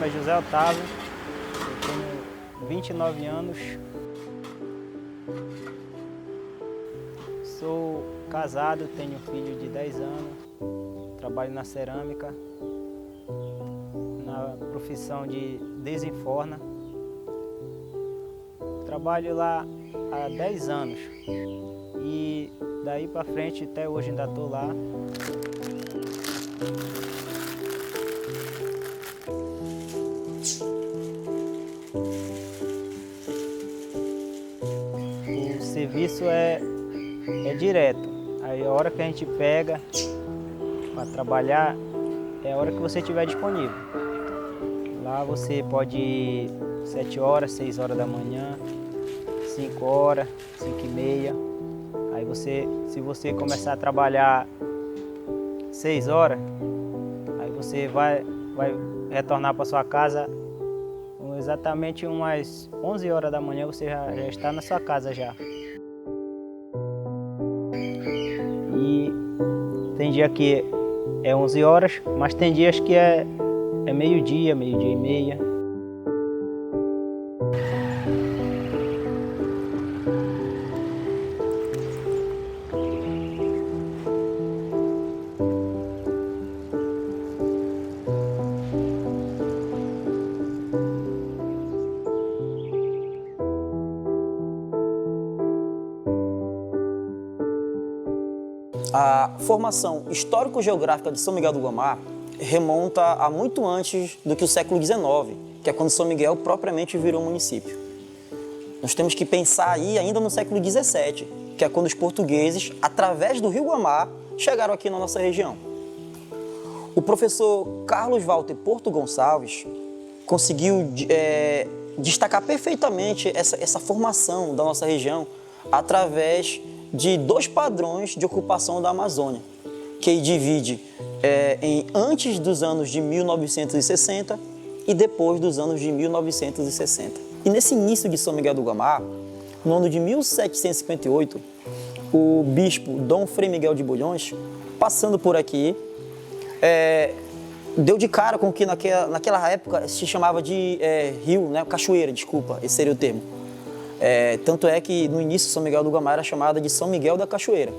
nome é José Otávio, eu tenho 29 anos. Sou casado, tenho filho de 10 anos, trabalho na cerâmica, na profissão de desenforna. Trabalho lá há 10 anos e daí para frente até hoje ainda estou lá. O serviço é direto. Aí a hora que a gente pega para trabalhar é a hora que você estiver disponível. Lá você pode ir 7 horas, 6 horas da manhã, 5 horas, 5h30. Aí se você começar a trabalhar 6 horas, aí você vai retornar para sua casa exatamente umas 11 horas da manhã, você já está na sua casa já. E tem dia que é 11 horas, mas tem dias que é meio-dia, meio-dia e meia. A formação histórico-geográfica de São Miguel do Guamá remonta a muito antes do que o século XIX, que é quando São Miguel propriamente virou município. Nós temos que pensar aí ainda no século XVII, que é quando os portugueses, através do Rio Guamá, chegaram aqui na nossa região. O professor Carlos Walter Porto Gonçalves conseguiu destacar perfeitamente essa formação da nossa região através de 2 padrões de ocupação da Amazônia, que divide em antes dos anos de 1960 e depois dos anos de 1960. E nesse início de São Miguel do Guamá, no ano de 1758, o bispo Dom Frei Miguel de Bulhões, passando por aqui, deu de cara com o que naquela época se chamava de rio, né? Cachoeira, desculpa, esse seria o termo. Tanto é que no início São Miguel do Guamá era chamada de São Miguel da Cachoeira.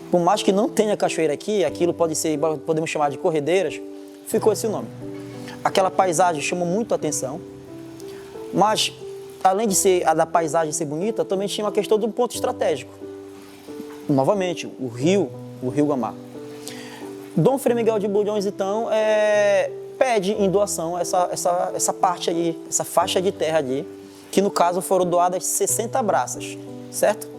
Por mais que não tenha cachoeira aqui, aquilo podemos chamar de corredeiras, ficou esse nome. Aquela paisagem chamou muito a atenção, mas além de da paisagem ser bonita, também tinha uma questão do ponto estratégico. Novamente, o rio Guamá. Dom Frei Miguel de Bulhões, então, pede em doação essa parte aí, essa faixa de terra ali, que no caso foram doadas 60 braças, certo?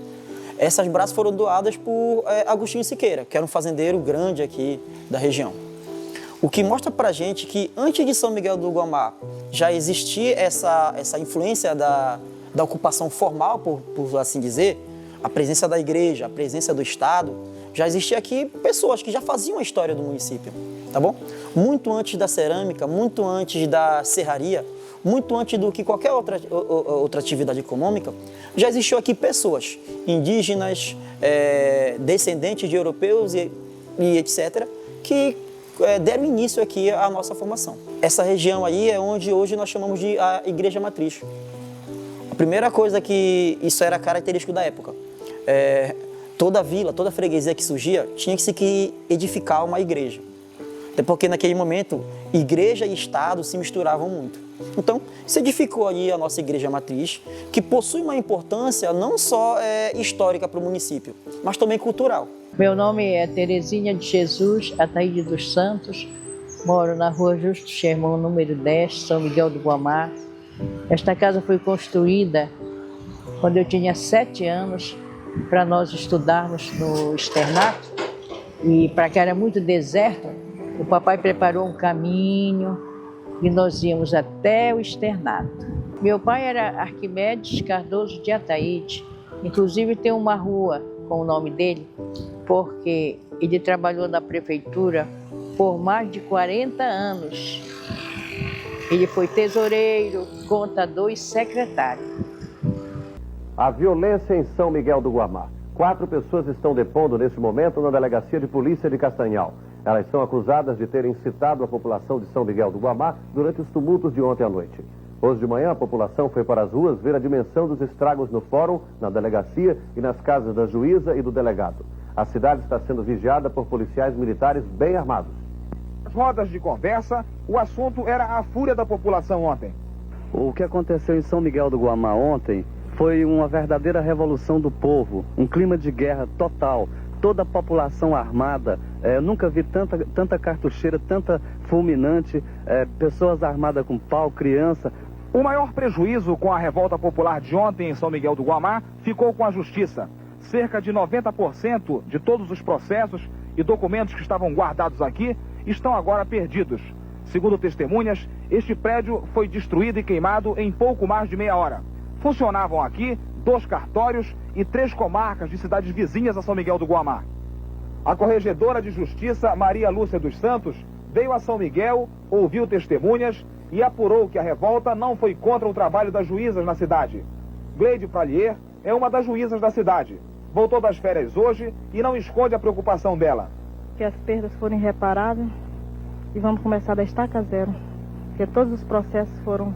Essas braças foram doadas por Agostinho Siqueira, que era um fazendeiro grande aqui da região. O que mostra pra gente que antes de São Miguel do Guamá já existia essa influência da ocupação formal, por assim dizer, a presença da igreja, a presença do Estado, já existia aqui pessoas que já faziam a história do município, tá bom? Muito antes da cerâmica, muito antes da serraria, muito antes do que qualquer outra atividade econômica, já existiu aqui pessoas indígenas, descendentes de europeus e etc., que deram início aqui à nossa formação. Essa região aí é onde hoje nós chamamos de a Igreja Matriz. A primeira coisa que isso era característico da época. Toda vila, toda freguesia que surgia, tinha que se edificar uma igreja. Até porque naquele momento, igreja e Estado se misturavam muito. Então, se edificou aí a nossa Igreja Matriz, que possui uma importância não só histórica para o município, mas também cultural. Meu nome é Terezinha de Jesus Ataíde dos Santos, moro na rua Justo Sherman, número 10, São Miguel do Guamá. Esta casa foi construída quando eu tinha 7 anos, para nós estudarmos no externato, e para que era muito deserto, o papai preparou um caminho e nós íamos até o externato. Meu pai era Arquimedes Cardoso de Ataíde, inclusive tem uma rua com o nome dele, porque ele trabalhou na prefeitura por mais de 40 anos. Ele foi tesoureiro, contador e secretário. A violência em São Miguel do Guamá. 4 pessoas estão depondo neste momento na Delegacia de Polícia de Castanhal. Elas são acusadas de terem incitado a população de São Miguel do Guamá durante os tumultos de ontem à noite. Hoje de manhã, a população foi para as ruas ver a dimensão dos estragos no fórum, na delegacia e nas casas da juíza e do delegado. A cidade está sendo vigiada por policiais militares bem armados. Nas rodas de conversa, o assunto era a fúria da população ontem. O que aconteceu em São Miguel do Guamá ontem foi uma verdadeira revolução do povo, um clima de guerra total. Toda a população armada, nunca vi tanta cartucheira, tanta fulminante, pessoas armadas com pau, criança. O maior prejuízo com a revolta popular de ontem em São Miguel do Guamá ficou com a justiça. Cerca de 90% de todos os processos e documentos que estavam guardados aqui estão agora perdidos. Segundo testemunhas, este prédio foi destruído e queimado em pouco mais de meia hora. Funcionavam aqui 2 cartórios e 3 comarcas de cidades vizinhas a São Miguel do Guamá. A corregedora de justiça, Maria Lúcia dos Santos, veio a São Miguel, ouviu testemunhas e apurou que a revolta não foi contra o trabalho das juízas na cidade. Gleide Pralier é uma das juízas da cidade. Voltou das férias hoje e não esconde a preocupação dela. Que as perdas forem reparadas e vamos começar da estaca zero. Porque todos os processos foram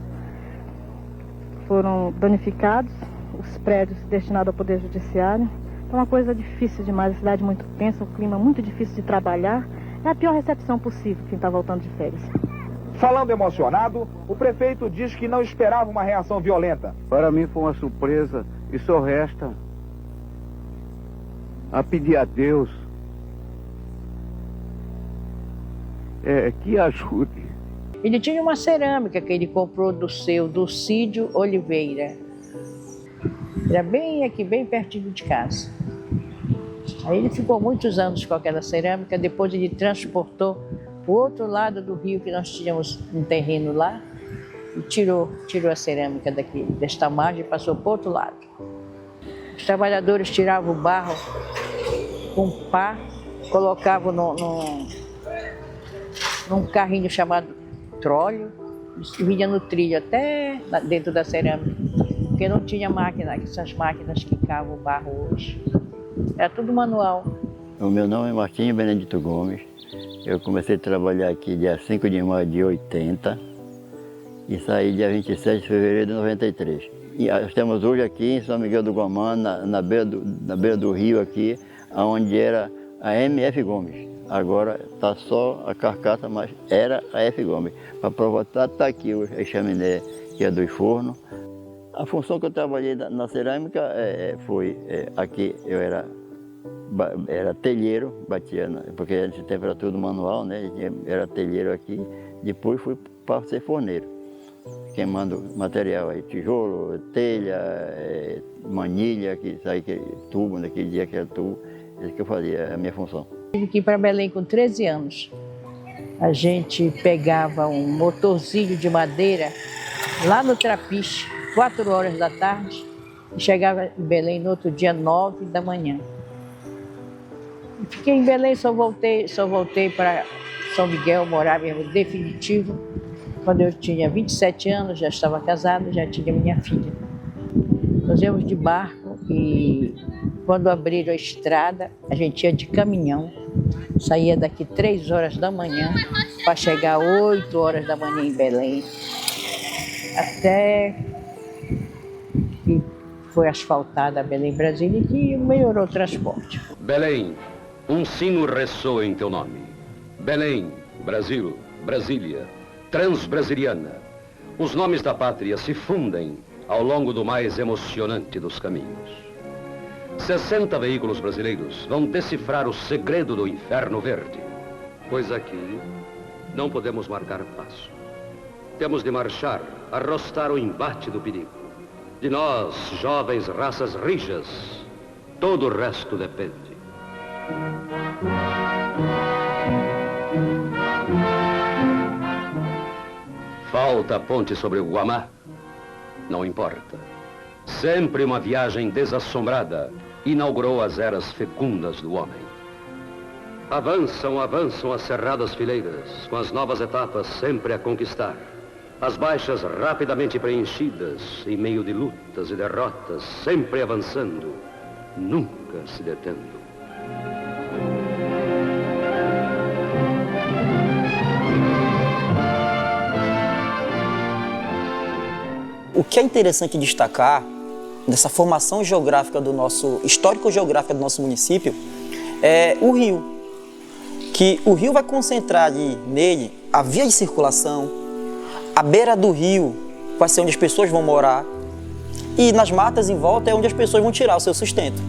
danificados, os prédios destinados ao Poder Judiciário. É uma coisa difícil demais, a cidade muito tensa, um clima muito difícil de trabalhar. É a pior recepção possível quem está voltando de férias. Falando emocionado, o prefeito diz que não esperava uma reação violenta. Para mim foi uma surpresa e só resta a pedir a Deus que ajude. Ele tinha uma cerâmica que ele comprou do Cídio Oliveira. Era bem aqui, bem pertinho de casa. Aí ele ficou muitos anos com aquela cerâmica, depois ele transportou para o outro lado do rio, que nós tínhamos um terreno lá, e tirou a cerâmica desta margem e passou para o outro lado. Os trabalhadores tiravam o barro com pá, colocavam num carrinho chamado tróleo, e vinha no trilho até dentro da cerâmica, porque não tinha máquina, essas máquinas que cavam o barro hoje. Era tudo manual. O meu nome é Martinho Benedito Gomes. Eu comecei a trabalhar aqui dia 5 de maio de 80 e saí dia 27 de fevereiro de 93. E nós estamos hoje aqui em São Miguel do Guamá, na beira do rio aqui, onde era a MF Gomes. Agora está só a carcaça, mas era a F Gomes. Para provar, está aqui hoje a chaminé, que é dos fornos. A função que eu trabalhei na cerâmica foi aqui eu era telheiro, batia, porque nesse tempo era tudo manual, né? Era telheiro aqui. Depois fui para ser forneiro, queimando material aí, tijolo, telha, manilha, tubo, naquele dia que era tubo. Isso que eu fazia, a minha função. Tive que ir para Belém com 13 anos. A gente pegava um motorzinho de madeira lá no Trapiche, 4 horas da tarde, e chegava em Belém no outro dia, 9 da manhã. Fiquei em Belém, só voltei para São Miguel, morar mesmo definitivo. Quando eu tinha 27 anos, já estava casada, já tinha minha filha. Nós íamos de barco e quando abriram a estrada, a gente ia de caminhão. Saía daqui 3 horas da manhã para chegar 8 horas da manhã em Belém. Até que foi asfaltada a Belém-Brasília e que melhorou o transporte. Belém, um sino ressoa em teu nome. Belém, Brasil, Brasília, Transbrasiliana. Os nomes da pátria se fundem ao longo do mais emocionante dos caminhos. 60 veículos brasileiros vão decifrar o segredo do Inferno Verde. Pois aqui não podemos marcar passo. Temos de marchar, arrostar o embate do perigo. De nós, jovens raças rijas, todo o resto depende. Falta a ponte sobre o Guamá? Não importa. Sempre uma viagem desassombrada inaugurou as eras fecundas do homem. Avançam as cerradas fileiras, com as novas etapas sempre a conquistar. As baixas rapidamente preenchidas, em meio de lutas e derrotas, sempre avançando, nunca se detendo. O que é interessante destacar nessa formação geográfica histórico-geográfica do nosso município é o rio. Que o rio vai concentrar nele a via de circulação, a beira do rio vai ser onde as pessoas vão morar e nas matas em volta é onde as pessoas vão tirar o seu sustento.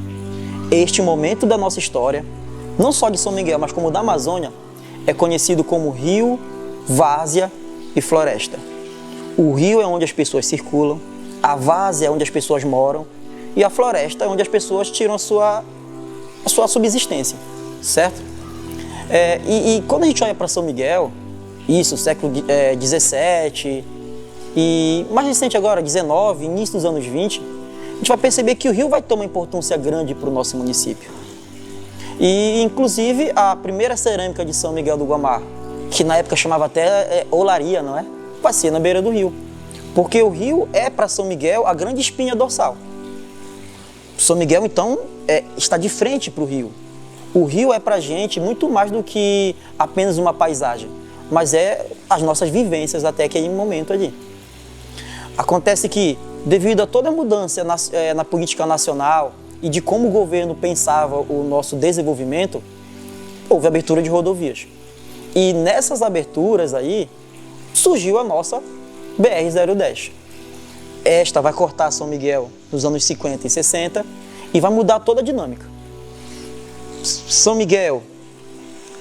Este momento da nossa história, não só de São Miguel, mas como da Amazônia, é conhecido como rio, várzea e floresta. O rio é onde as pessoas circulam, a várzea é onde as pessoas moram e a floresta é onde as pessoas tiram a sua subsistência, certo? E quando a gente olha para São Miguel, isso, século XVII e mais recente agora, XIX, início dos anos 20, a gente vai perceber que o rio vai ter uma importância grande para o nosso município. E, inclusive, a primeira cerâmica de São Miguel do Guamá, que na época chamava até olaria, não é? Vai ser na beira do rio. Porque o rio é para São Miguel a grande espinha dorsal. São Miguel, então, está de frente para o rio. O rio é para a gente muito mais do que apenas uma paisagem, mas é as nossas vivências até aquele momento ali. Acontece que, devido a toda a mudança na política nacional e de como o governo pensava o nosso desenvolvimento, houve abertura de rodovias. E nessas aberturas aí, surgiu a nossa BR-010. Esta vai cortar São Miguel nos anos 50 e 60 e vai mudar toda a dinâmica. São Miguel,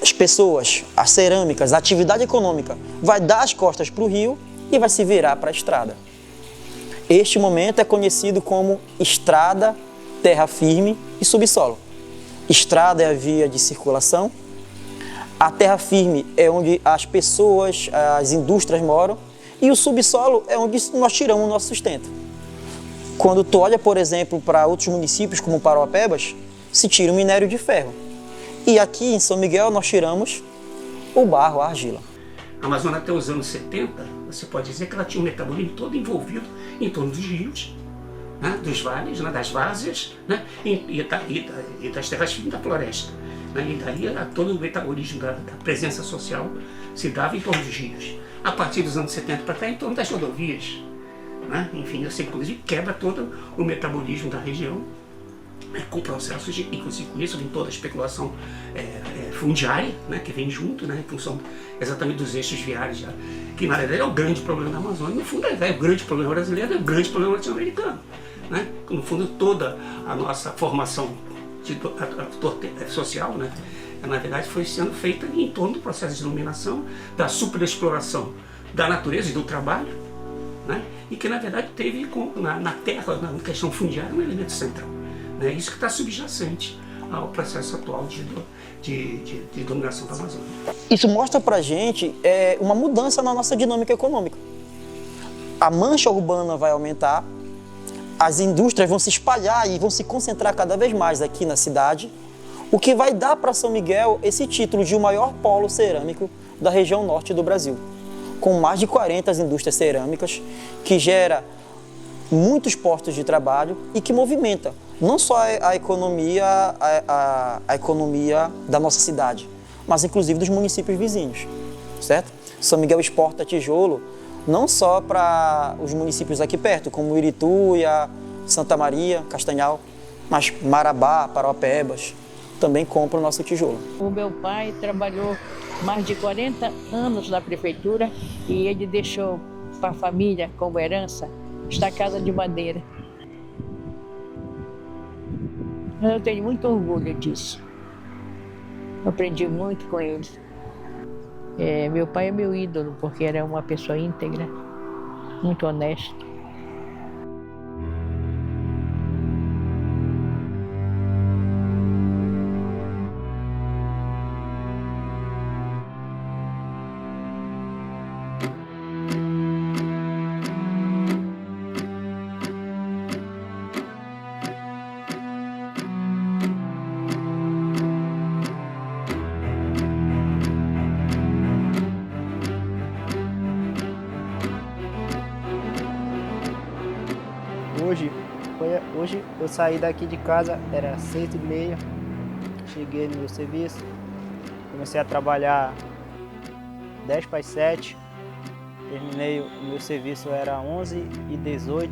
as pessoas, as cerâmicas, a atividade econômica vai dar as costas para o rio e vai se virar para a estrada. Este momento é conhecido como estrada, terra firme e subsolo. Estrada é a via de circulação, a terra firme é onde as pessoas, as indústrias moram e o subsolo é onde nós tiramos o nosso sustento. Quando tu olha, por exemplo, para outros municípios como Parauapebas, se tira o minério de ferro. E aqui em São Miguel nós tiramos o barro, a argila. A Amazônia até os anos 70, você pode dizer que ela tinha um metabolismo todo envolvido em torno dos rios, né, dos vales, né, das várzeas, né, e das terras firmes da floresta. Né, e daí todo o metabolismo da presença social se dava em torno dos rios. A partir dos anos 70 para cá, em torno das rodovias. Né, enfim, você inclusive quebra todo o metabolismo da região, com processos, inclusive com isso vem toda a especulação fundiária, né, que vem junto, né, em função exatamente dos eixos viários, que na verdade é o grande problema da Amazônia, no fundo é o grande problema brasileiro, é o grande problema latino-americano. Né? No fundo, toda a nossa formação social, né, na verdade, foi sendo feita em torno do processo de iluminação, da superexploração da natureza e do trabalho, né, e que na verdade teve na terra, na questão fundiária, um elemento central. É isso que está subjacente ao processo atual de dominação da Amazônia. Isso mostra para a gente uma mudança na nossa dinâmica econômica. A mancha urbana vai aumentar, as indústrias vão se espalhar e vão se concentrar cada vez mais aqui na cidade, o que vai dar para São Miguel esse título de o maior polo cerâmico da região norte do Brasil, com mais de 40 indústrias cerâmicas, que gera muitos postos de trabalho e que movimenta não só a economia da nossa cidade, mas inclusive dos municípios vizinhos, certo? São Miguel exporta tijolo não só para os municípios aqui perto, como Irituia, Santa Maria, Castanhal, mas Marabá, Parauapebas, também compra o nosso tijolo. O meu pai trabalhou mais de 40 anos na prefeitura e ele deixou para a família como herança esta casa de madeira. Eu tenho muito orgulho disso. Aprendi muito com ele. Meu pai é meu ídolo, porque era uma pessoa íntegra, muito honesta. Hoje eu saí daqui de casa, era 6h30, cheguei no meu serviço, comecei a trabalhar 10 para as 7, Terminei o meu serviço, era 11h18.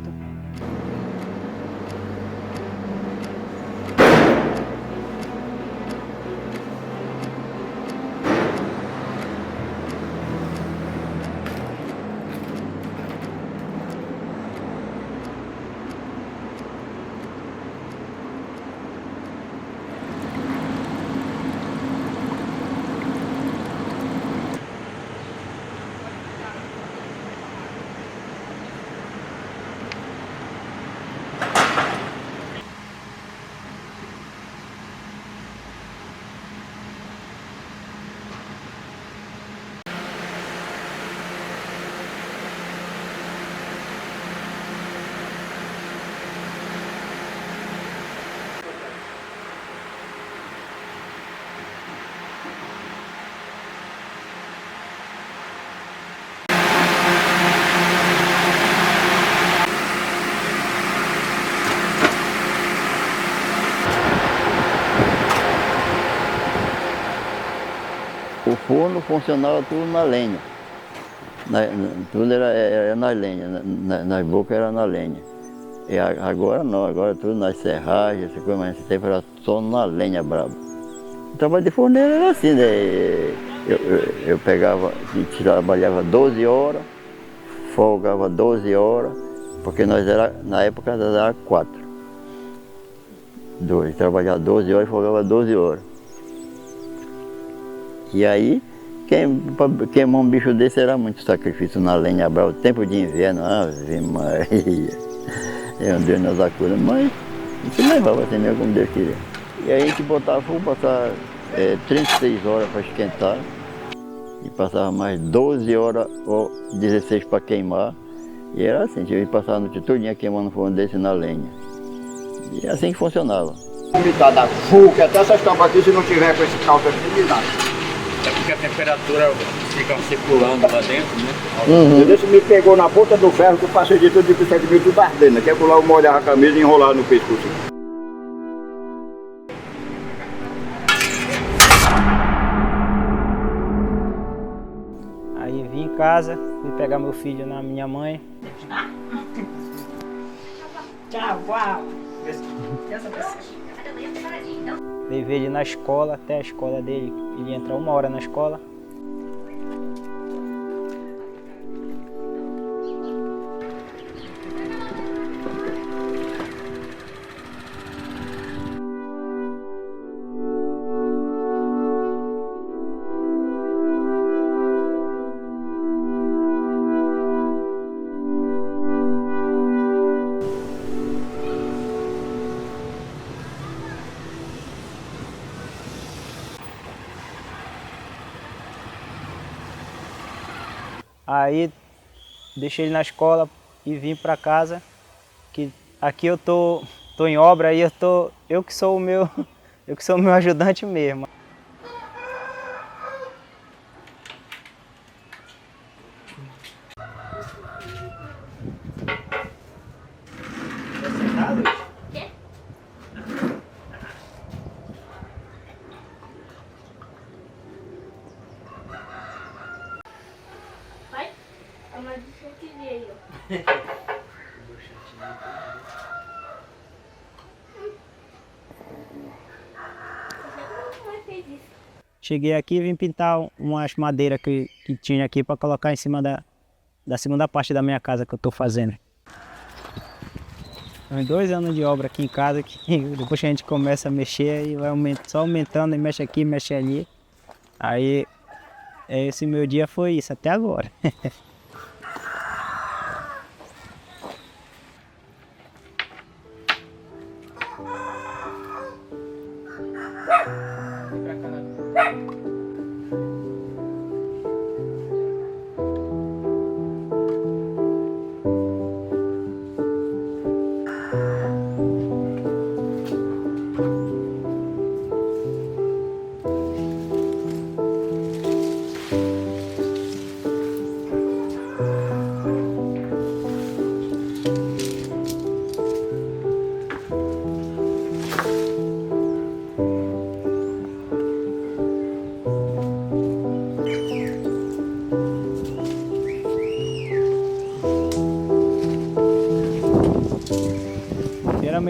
O forno funcionava tudo na lenha. Tudo era na lenha, nas bocas era na lenha. E agora não, agora tudo nas serragens, essa coisa, mas nesse tempo era só na lenha braba. O trabalho de forneiro era assim, né? Eu pegava, trabalhava 12 horas, folgava 12 horas, porque na época nós era 4. Trabalhava 12 horas e folgava 12 horas. E aí, queimar um bicho desse era muito sacrifício na lenha brava, o tempo de inverno, Ave Maria, é um Deus nas acudas, mas a gente levava assim mesmo como Deus queria. E aí a gente botava fogo, passava 36 horas para esquentar, e passava mais 12 horas ou 16 para queimar, e era assim, tive que passar a noite todinha queimando um forno desse na lenha. E é assim que funcionava. Umidade da chuva, até essas tampas aqui, se não tiver com esse calço aqui, não dá. É porque a temperatura fica circulando lá dentro, né? Esse me pegou na ponta do ferro que eu passei de tudo de piscina de tudo ardendo. Que é por lá eu molhava a camisa e enrolava no pescoço. Aí vim em casa, fui pegar meu filho na minha mãe. Tchau, uau. Levei ele na escola, até a escola dele. Ele entra 1 hora na escola. Aí deixei ele na escola e vim para casa, que aqui eu tô em obra e eu que sou o meu ajudante mesmo. Cheguei aqui e vim pintar umas madeiras que tinha aqui para colocar em cima da segunda parte da minha casa que eu estou fazendo. São 2 anos de obra aqui em casa que depois que a gente começa a mexer e vai só aumentando e mexe aqui, mexe ali. Aí esse meu dia foi isso até agora.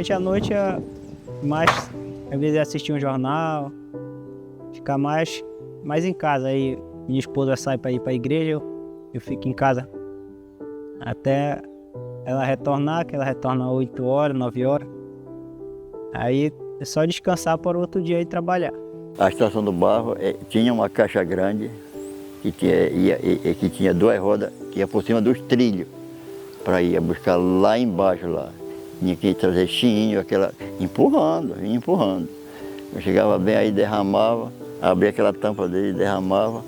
geralmente à noite é mais, às vezes assistir um jornal, ficar mais em casa. Aí minha esposa sai para ir para a igreja, eu fico em casa até ela retornar, que ela retorna 8 horas, 9 horas. Aí é só descansar para o outro dia ir trabalhar. A estação do barro tinha uma caixa grande que tinha 2 rodas que ia por cima dos trilhos para ir buscar lá embaixo lá. Tinha que trazer chinho, empurrando. Eu chegava bem aí, derramava, abria aquela tampa dele, derramava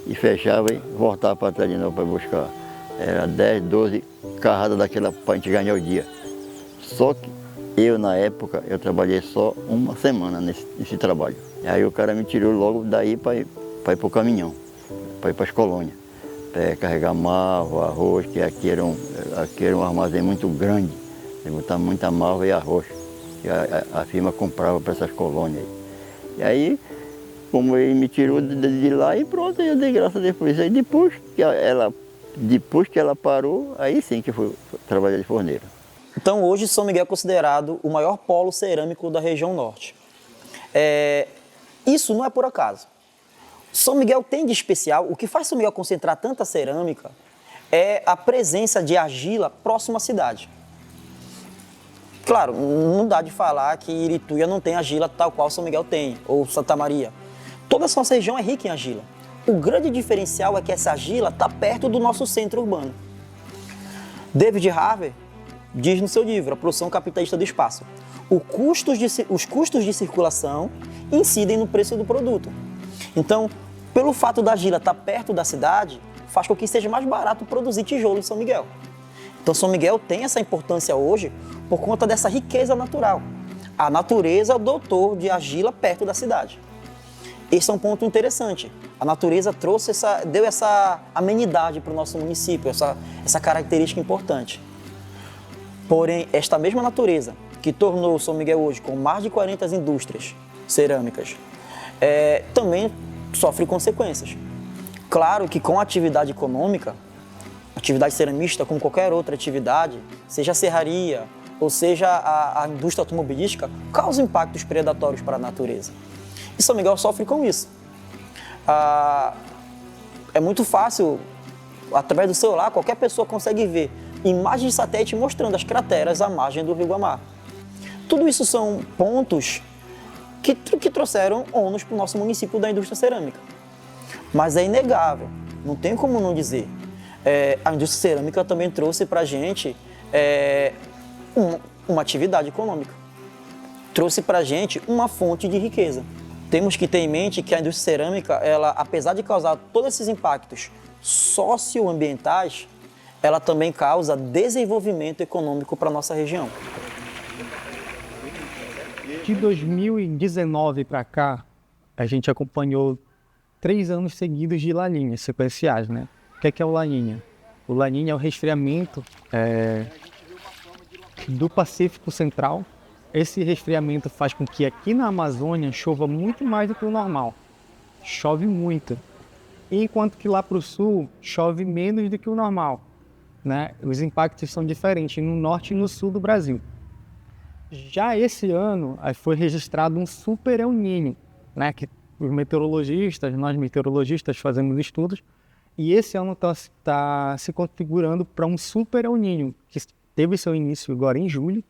e fechava e voltava para trás de novo para buscar. Era 10, 12 carradas daquela para a gente ganhar o dia. Só que eu, na época, eu trabalhei só uma semana nesse trabalho. Aí o cara me tirou logo daí para ir para o caminhão, para ir para as colônias. Carregar malva, arroz, que aqui era um armazém muito grande. Botava muita malva e arroz. Que a firma comprava para essas colônias. E aí, como ele me tirou de lá e pronto, eu dei graças a Deus por isso. Aí depois que ela parou, aí sim que eu fui trabalhar de forneiro. Então hoje São Miguel é considerado o maior polo cerâmico da região norte. Isso não é por acaso. São Miguel tem de especial, o que faz São Miguel concentrar tanta cerâmica é a presença de argila próximo à cidade. Claro, não dá de falar que Irituia não tem argila tal qual São Miguel tem, ou Santa Maria. Toda essa nossa região é rica em argila. O grande diferencial é que essa argila está perto do nosso centro urbano. David Harvey diz no seu livro, A Produção Capitalista do Espaço, os custos de circulação incidem no preço do produto. Então, pelo fato da argila estar perto da cidade, faz com que seja mais barato produzir tijolo em São Miguel. Então, São Miguel tem essa importância hoje por conta dessa riqueza natural. A natureza dotou de argila perto da cidade. Esse é um ponto interessante. A natureza deu essa amenidade para o nosso município, essa característica importante. Porém, esta mesma natureza que tornou São Miguel hoje com mais de 40 indústrias cerâmicas, também sofre consequências. Claro que com a atividade econômica, atividade ceramista, como qualquer outra atividade, seja a serraria ou seja a indústria automobilística, causa impactos predatórios para a natureza. E São Miguel sofre com isso. É muito fácil, através do celular, qualquer pessoa consegue ver imagens de satélite mostrando as crateras à margem do Rio Guamá. Tudo isso são pontos que trouxeram ônus para o nosso município da indústria cerâmica. Mas é inegável, não tem como não dizer. A indústria cerâmica também trouxe para a gente uma atividade econômica. Trouxe para a gente uma fonte de riqueza. Temos que ter em mente que a indústria cerâmica, ela, apesar de causar todos esses impactos socioambientais, ela também causa desenvolvimento econômico para a nossa região. De 2019 para cá, a gente acompanhou 3 anos seguidos de laninhas sequenciais, né? O que é o laninha? O laninha é o resfriamento do Pacífico Central. Esse resfriamento faz com que aqui na Amazônia chova muito mais do que o normal. Chove muito. Enquanto que lá para o sul chove menos do que o normal, né? Os impactos são diferentes no norte e no sul do Brasil. Já esse ano foi registrado um super El Niño, né? Que os meteorologistas, nós meteorologistas fazemos estudos, e esse ano está se configurando para um super El Niño, que teve seu início agora em julho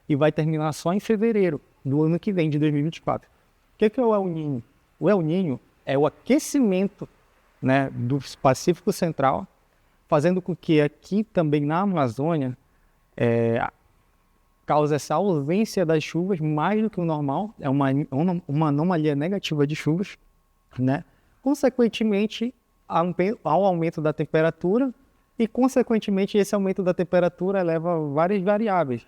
e vai terminar só em fevereiro do ano que vem, de 2024. O que é o El Niño? O El Niño é o aquecimento, né, do Pacífico Central, fazendo com que aqui também na Amazônia cause essa ausência das chuvas mais do que o normal, é uma anomalia negativa de chuvas, né? Consequentemente, ao aumento da temperatura, e consequentemente esse aumento da temperatura leva a várias variáveis.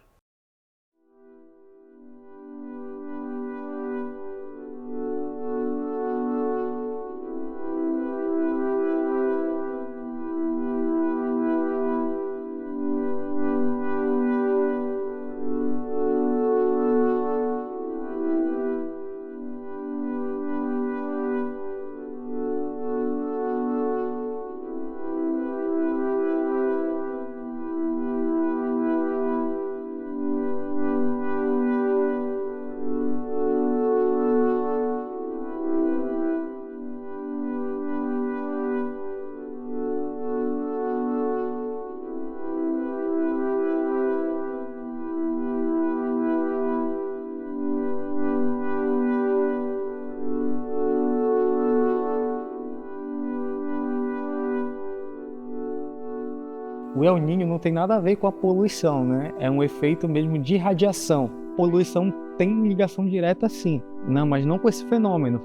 o El Niño não tem nada a ver com a poluição, né? É um efeito mesmo de radiação. Poluição tem ligação direta sim, não, mas não com esse fenômeno,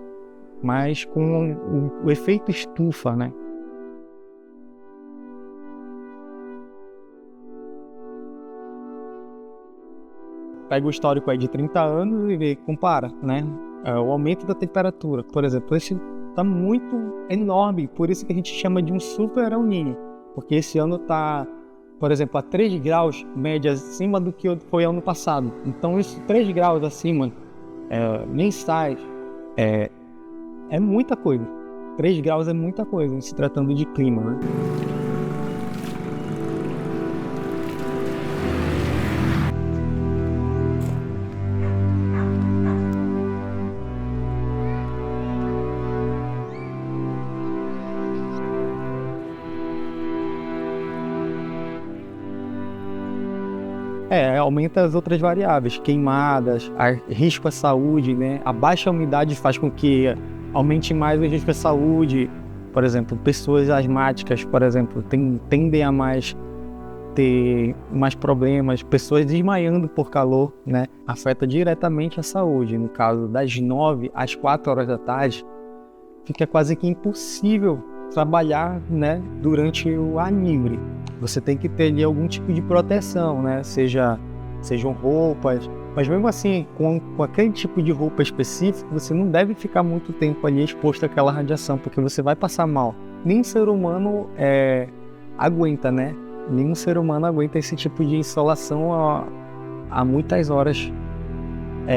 mas com o efeito estufa, né? Pega o histórico aí de 30 anos e compara, né? O aumento da temperatura, por exemplo, esse está muito enorme, por isso que a gente chama de um super El Niño, porque esse ano está, por exemplo, a 3 graus média acima do que foi ano passado. Então, isso 3 graus acima, mensais, é muita coisa. 3 graus é muita coisa, se tratando de clima, né? Aumenta as outras variáveis, queimadas, risco à saúde, né? A baixa umidade faz com que aumente mais o risco à saúde. Por exemplo, pessoas asmáticas, por exemplo, tendem a ter mais problemas. Pessoas desmaiando por calor, né? Afeta diretamente a saúde. No caso, das 9 às 4 horas da tarde, fica quase que impossível trabalhar, né, durante o ar livre. Você tem que ter ali algum tipo de proteção, né? Sejam roupas, mas mesmo assim, com aquele tipo de roupa específica, você não deve ficar muito tempo ali exposto àquela radiação, porque você vai passar mal. Nenhum ser humano aguenta, né? Nenhum ser humano aguenta esse tipo de insolação há muitas horas.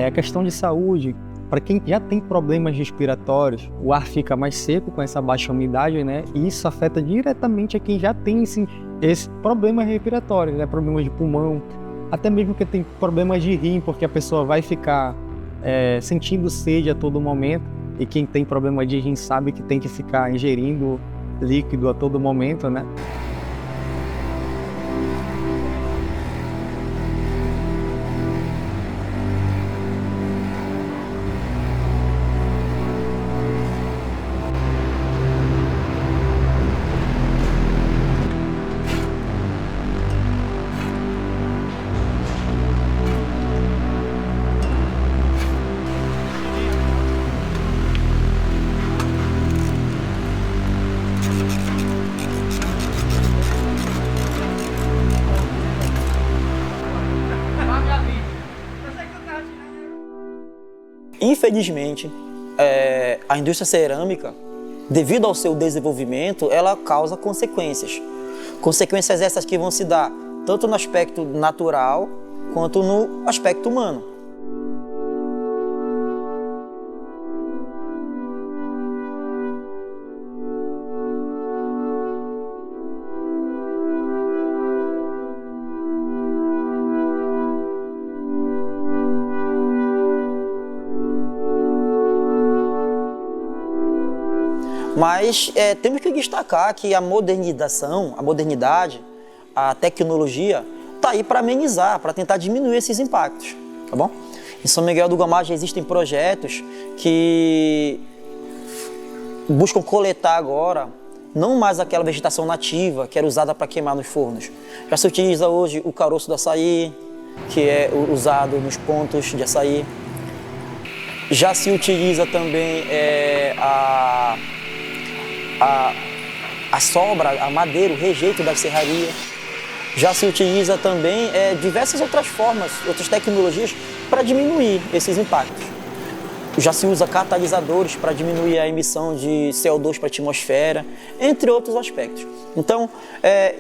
A questão de saúde, para quem já tem problemas respiratórios, o ar fica mais seco com essa baixa umidade, né? E isso afeta diretamente a quem já tem esse problema respiratório, né? Problemas de pulmão, até mesmo que tem problemas de rim, porque a pessoa vai ficar sentindo sede a todo momento, e quem tem problema de rim sabe que tem que ficar ingerindo líquido a todo momento, né? Infelizmente, a indústria cerâmica, devido ao seu desenvolvimento, ela causa consequências. Consequências essas que vão se dar tanto no aspecto natural quanto no aspecto humano. Mas temos que destacar que a modernidade, a tecnologia está aí para amenizar, para tentar diminuir esses impactos, tá bom? Em São Miguel do Guamá já existem projetos que buscam coletar agora não mais aquela vegetação nativa que era usada para queimar nos fornos. Já se utiliza hoje o caroço do açaí, que é usado nos pontos de açaí. Já se utiliza também a sobra, a madeira, o rejeito das serrarias. Já se utiliza também diversas outras formas, outras tecnologias para diminuir esses impactos. Já se usa catalisadores para diminuir a emissão de CO2 para a atmosfera, entre outros aspectos. Então,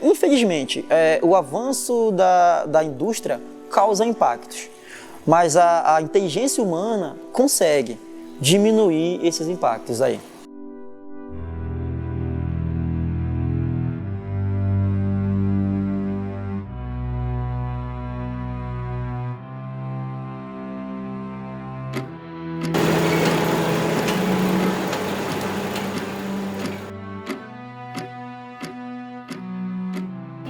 infelizmente, o avanço da indústria causa impactos, mas a inteligência humana consegue diminuir esses impactos aí.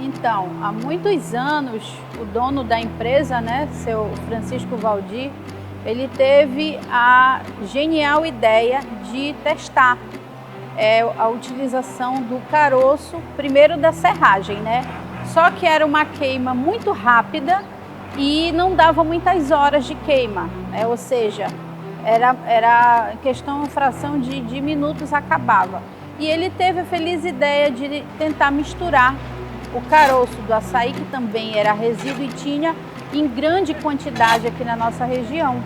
Então, há muitos anos, o dono da empresa, né, seu Francisco Valdir, ele teve a genial ideia de testar a utilização do caroço, primeiro da serragem, né, Só que era uma queima muito rápida e não dava muitas horas de queima, né? Ou seja, era questão, fração de minutos acabava. E ele teve a feliz ideia de tentar misturar o caroço do açaí, que também era resíduo e tinha em grande quantidade aqui na nossa região.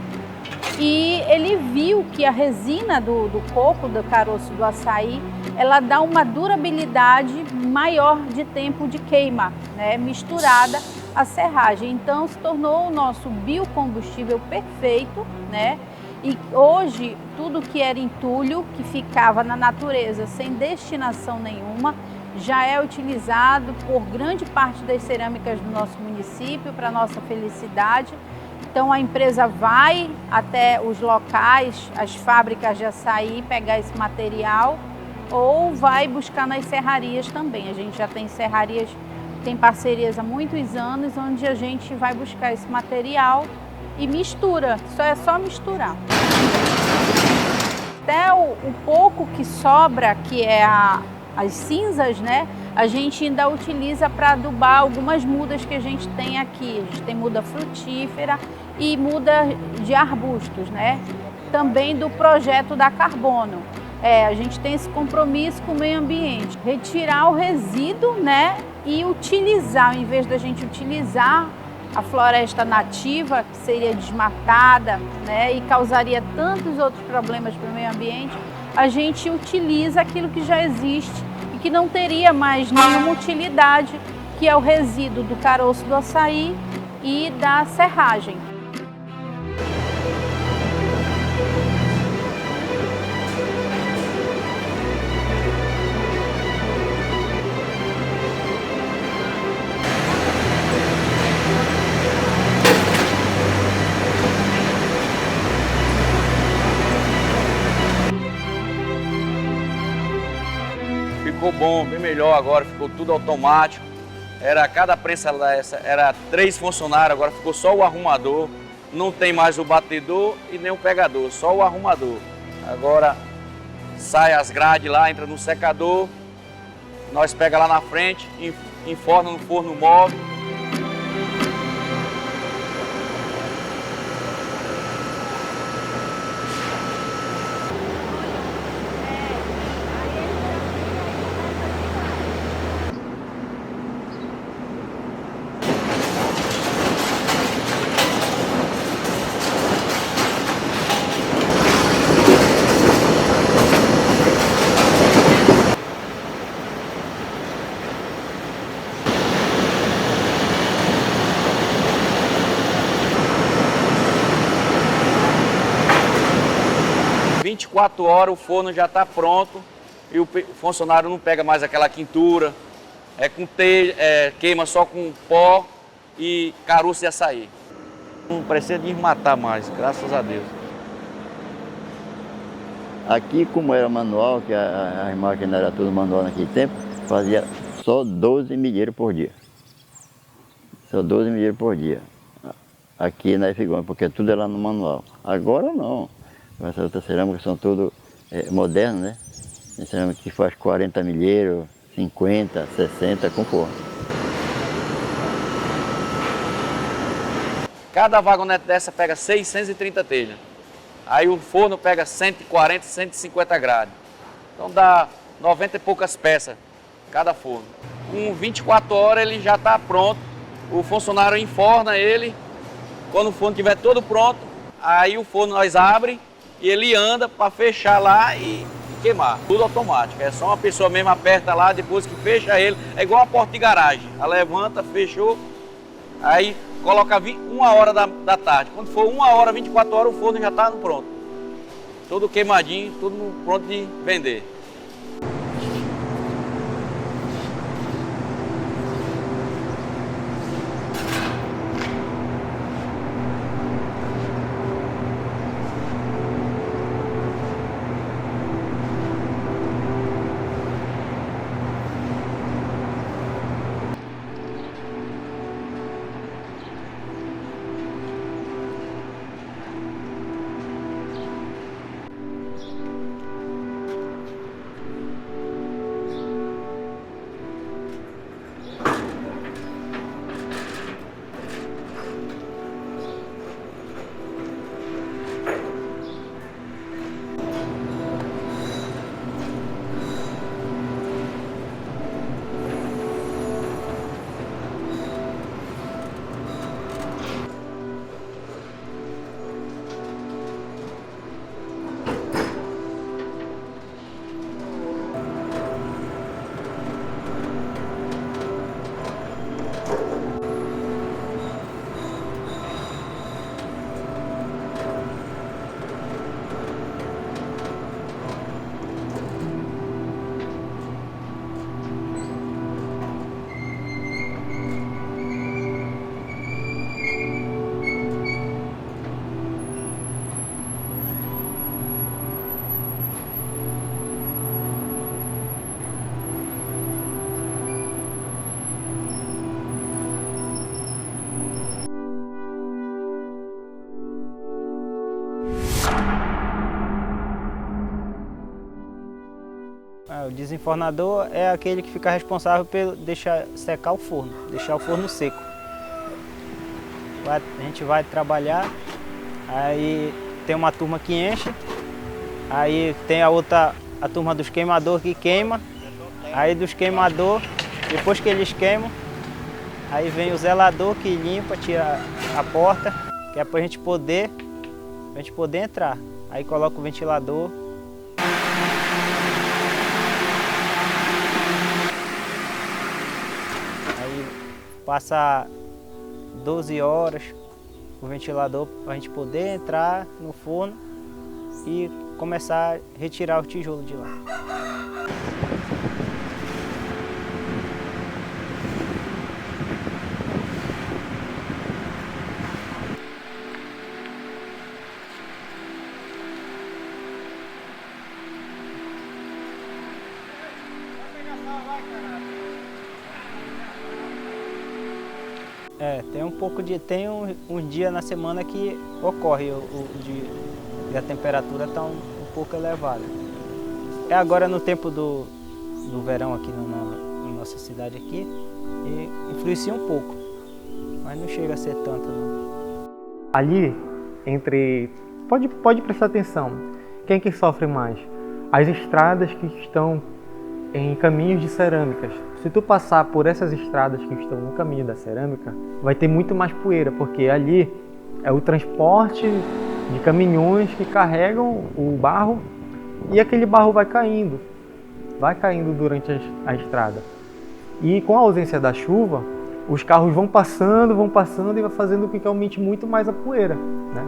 E ele viu que a resina do coco, do caroço do açaí, ela dá uma durabilidade maior de tempo de queima, né, misturada à serragem. Então se tornou o nosso biocombustível perfeito, né? E hoje tudo que era entulho, que ficava na natureza sem destinação nenhuma, já é utilizado por grande parte das cerâmicas do nosso município, para nossa felicidade. Então a empresa vai até os locais, as fábricas de açaí, pegar esse material ou vai buscar nas serrarias também. A gente já tem serrarias, tem parcerias há muitos anos, onde a gente vai buscar esse material e mistura, é só misturar. Até o pouco que sobra, que é as cinzas, né? A gente ainda utiliza para adubar algumas mudas que a gente tem aqui. A gente tem muda frutífera e muda de arbustos, né? Também do projeto da Carbono. A gente tem esse compromisso com o meio ambiente. Retirar o resíduo, né? E utilizar, em vez da gente utilizar a floresta nativa, que seria desmatada, né? E causaria tantos outros problemas para o meio ambiente, a gente utiliza aquilo que já existe e que não teria mais nenhuma utilidade, que é o resíduo do caroço do açaí e da serragem. Ficou bom, bem melhor agora, ficou tudo automático. Cada prensa era 3 funcionários, agora ficou só o arrumador. Não tem mais o batedor e nem o pegador, só o arrumador. Agora sai as grades lá, entra no secador, nós pega lá na frente, enforna no forno móvel. Em 24 horas o forno já está pronto e o funcionário não pega mais aquela quintura, queima só com pó e caroço de açaí. Não precisa desmatar mais, graças a Deus. Aqui, como era manual, que as máquinas eram tudo manual naquele tempo, fazia só 12 milheiros por dia. Só 12 milheiros por dia. Aqui na Efigônia, porque tudo era no manual. Agora não. Essas outras cerâmicas são tudo modernas, né? Tem cerâmica que faz 40 milheiros, 50, 60 com forno. Cada vagonete dessa pega 630 telhas. Aí o forno pega 140, 150 grades. Então dá 90 e poucas peças cada forno. Com 24 horas ele já está pronto. O funcionário enforna ele. Quando o forno estiver todo pronto, aí o forno nós abre e ele anda para fechar lá e queimar. Tudo automático. É só uma pessoa mesmo aperta lá, depois que fecha ele. É igual a porta de garagem. Ela levanta, fechou. Aí coloca 1 hora da tarde. Quando for 1 hora, 24 horas, o forno já está pronto. Todo queimadinho, tudo pronto de vender. O desenfornador é aquele que fica responsável por deixar secar o forno, deixar o forno seco. A gente vai trabalhar, aí tem uma turma que enche, aí tem a turma dos queimadores que queima, aí dos queimadores, depois que eles queimam, aí vem o zelador que limpa, tira a porta, que é pra gente poder entrar. Aí coloca o ventilador. Aí passa 12 horas o ventilador para a gente poder entrar no forno e começar a retirar o tijolo de lá. Tem um dia na semana que ocorre a temperatura está um pouco elevada. É agora no tempo do verão aqui na nossa cidade aqui, e influencia um pouco, mas não chega a ser tanto não. Ali, pode prestar atenção, quem que sofre mais? As estradas que estão em caminhos de cerâmicas. Se tu passar por essas estradas que estão no caminho da cerâmica, vai ter muito mais poeira, porque ali é o transporte de caminhões que carregam o barro e aquele barro vai caindo durante a estrada. E com a ausência da chuva, os carros vão passando e vai fazendo com que aumente muito mais a poeira, né?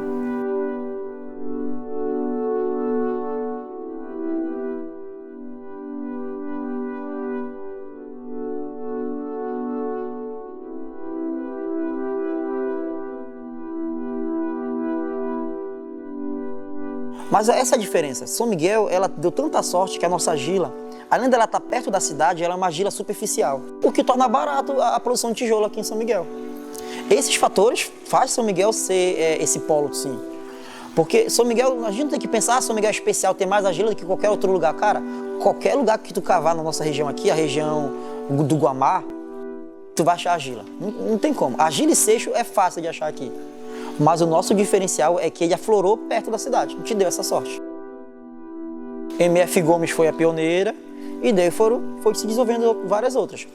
Mas essa é a diferença. São Miguel, ela deu tanta sorte que a nossa argila, além dela estar perto da cidade, ela é uma argila superficial, o que torna barato a produção de tijolo aqui em São Miguel. Esses fatores fazem São Miguel ser esse polo, sim. Porque São Miguel, a gente não tem que pensar, São Miguel é especial, tem mais argila do que qualquer outro lugar. Cara, qualquer lugar que tu cavar na nossa região aqui, a região do Guamá, tu vai achar argila. Não tem como. Argila e seixo é fácil de achar aqui. Mas o nosso diferencial é que ele aflorou perto da cidade. A gente deu essa sorte. MF Gomes foi a pioneira e daí foi se desenvolvendo várias outras.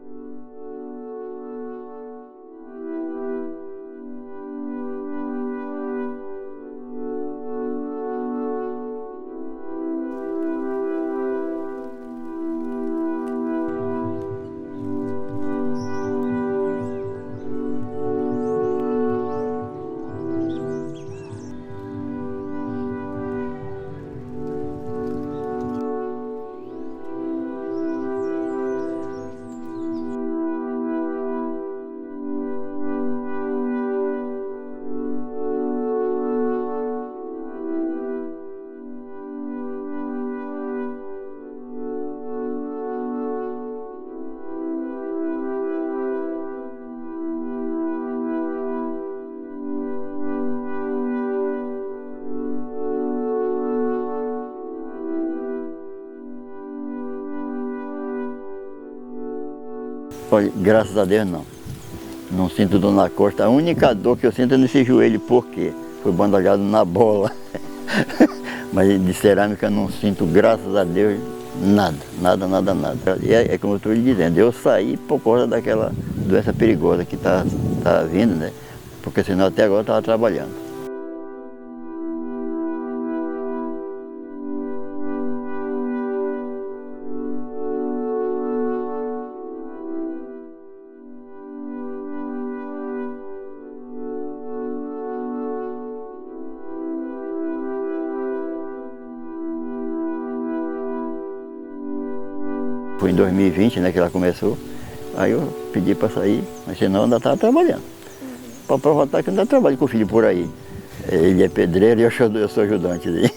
Olha, graças a Deus não sinto dor na costa. A única dor que eu sinto é nesse joelho, porque foi bandalhado na bola. Mas de cerâmica eu não sinto, graças a Deus, nada. E é como eu estou lhe dizendo, eu saí por causa daquela doença perigosa que tá vindo, né? Porque senão até agora eu estava trabalhando. Foi em 2020, né, que ela começou. Aí eu pedi para sair, mas senão eu ainda estava trabalhando. Para provar que eu ainda trabalho com o filho por aí. Ele é pedreiro e eu sou ajudante dele.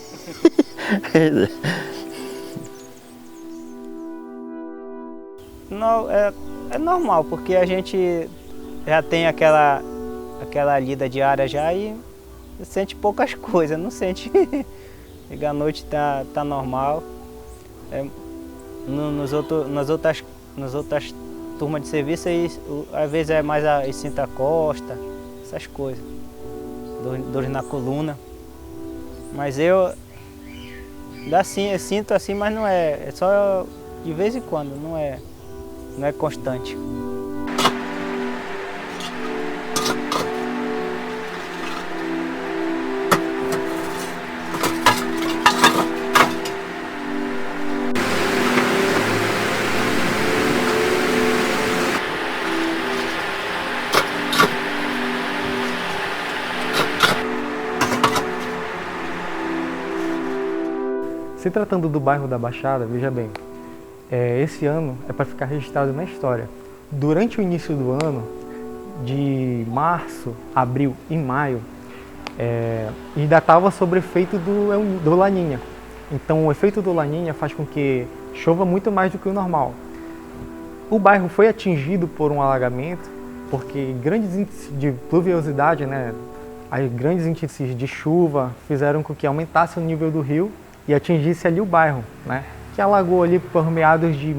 Não, é normal, porque a gente já tem aquela lida diária já e sente poucas coisas, não sente. Chega à noite tá normal. nas outras turmas de serviço, aí, às vezes é mais a cinta costa, essas coisas, dores na coluna. Mas eu sinto assim, mas não é só de vez em quando, não é constante. Se tratando do bairro da Baixada, veja bem, esse ano é para ficar registrado na história. Durante o início do ano, de março, abril e maio, ainda estava sob efeito do Laninha. Então o efeito do Laninha faz com que chova muito mais do que o normal. O bairro foi atingido por um alagamento, porque grandes índices de pluviosidade, as grandes índices de chuva fizeram com que aumentasse o nível do rio e atingisse ali o bairro, que alagou ali por meados de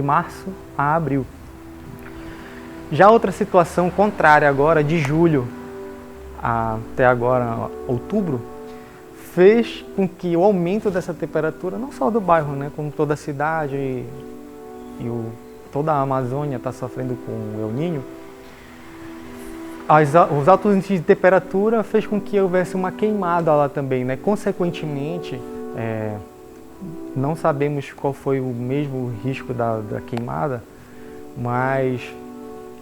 março a abril. Já outra situação contrária agora, de julho até agora outubro, fez com que o aumento dessa temperatura, não só do bairro, como toda a cidade e toda a Amazônia está sofrendo com o El Niño, os altos índices de temperatura fez com que houvesse uma queimada lá também, Consequentemente, não sabemos qual foi o mesmo risco da queimada, mas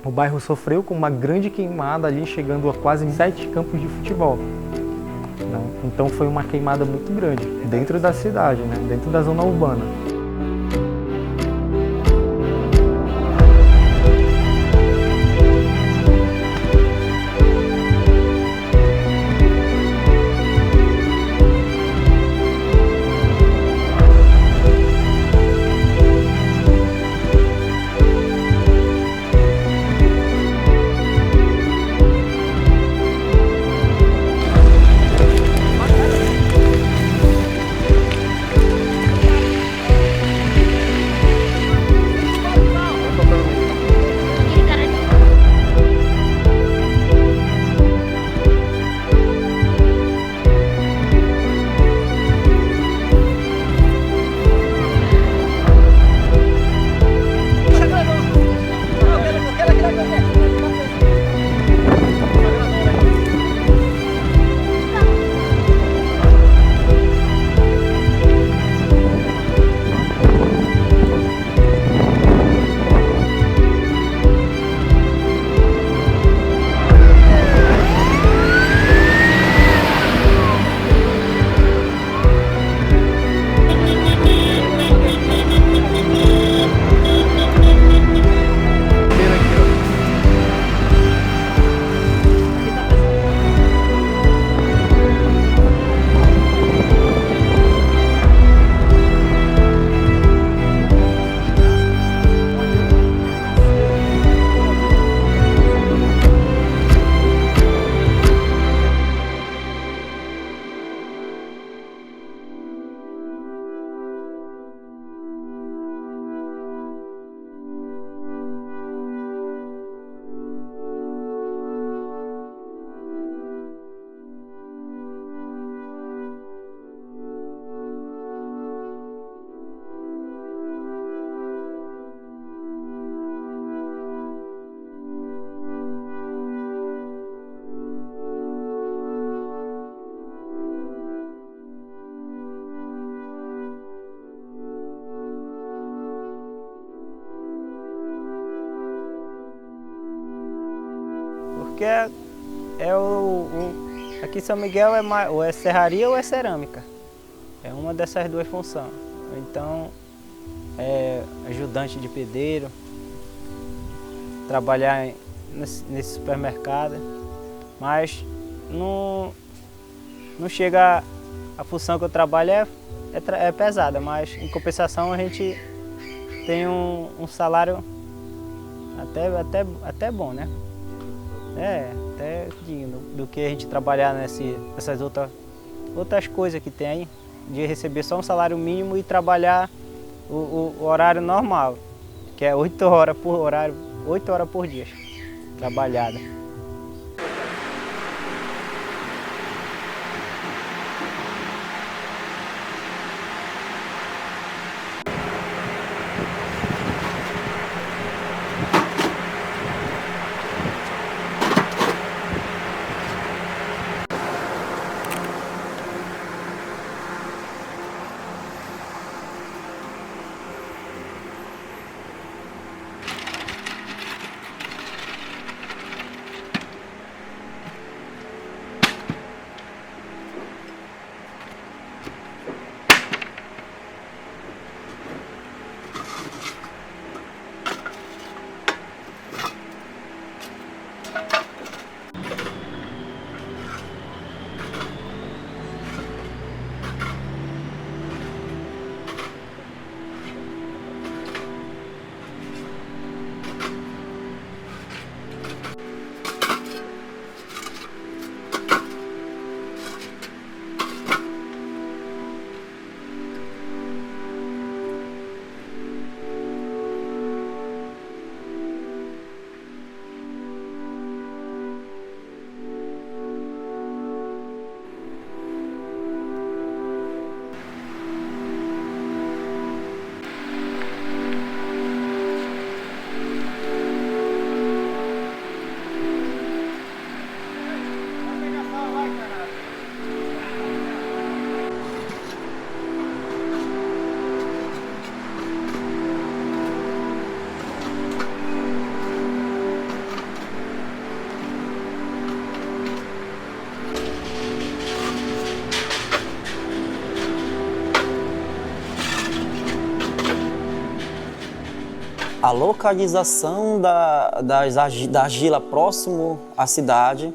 o bairro sofreu com uma grande queimada ali, chegando a quase 7 campos de futebol. Então foi uma queimada muito grande dentro da cidade, dentro da zona urbana. Porque aqui em São Miguel ou é serraria ou é cerâmica. É uma dessas duas funções. Então, ajudante de pedreiro, trabalhar nesse supermercado, mas não chega, a função que eu trabalho é pesada, mas em compensação a gente tem um salário até bom, até digno do que a gente trabalhar nessas outras coisas que tem aí, de receber só um salário mínimo e trabalhar o horário normal, que é 8 horas por dia trabalhada. A localização da argila próximo à cidade,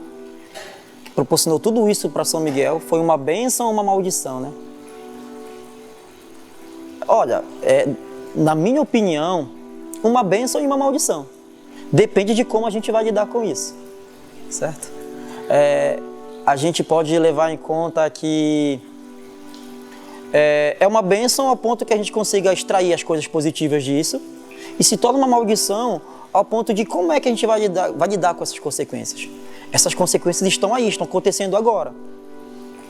que proporcionou tudo isso para São Miguel, foi uma bênção ou uma maldição, né? Olha, na minha opinião, uma bênção e uma maldição. Depende de como a gente vai lidar com isso, certo? A gente pode levar em conta que é uma bênção ao ponto que a gente consiga extrair as coisas positivas disso, e se torna uma maldição ao ponto de como é que a gente vai lidar com essas consequências. Essas consequências estão aí, estão acontecendo agora.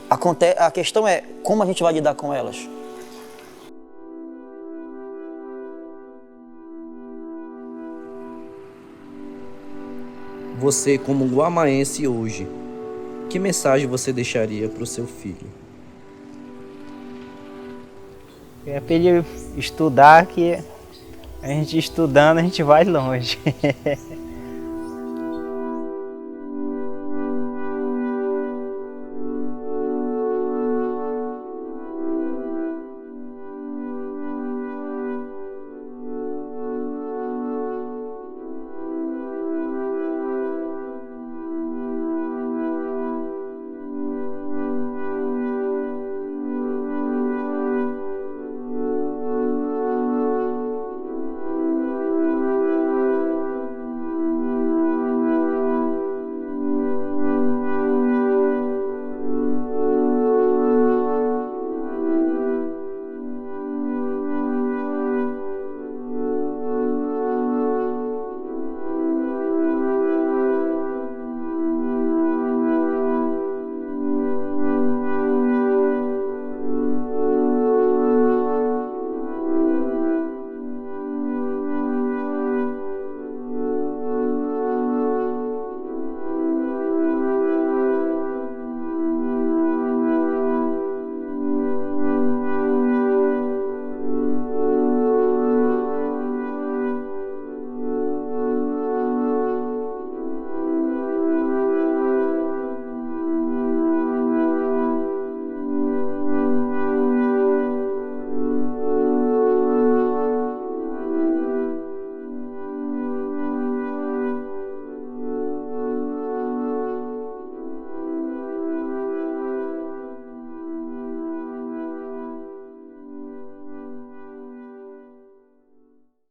A questão é como a gente vai lidar com elas. Você, como guamaense hoje, que mensagem você deixaria para o seu filho? Eu ia pedir estudar, que a gente estudando, a gente vai longe.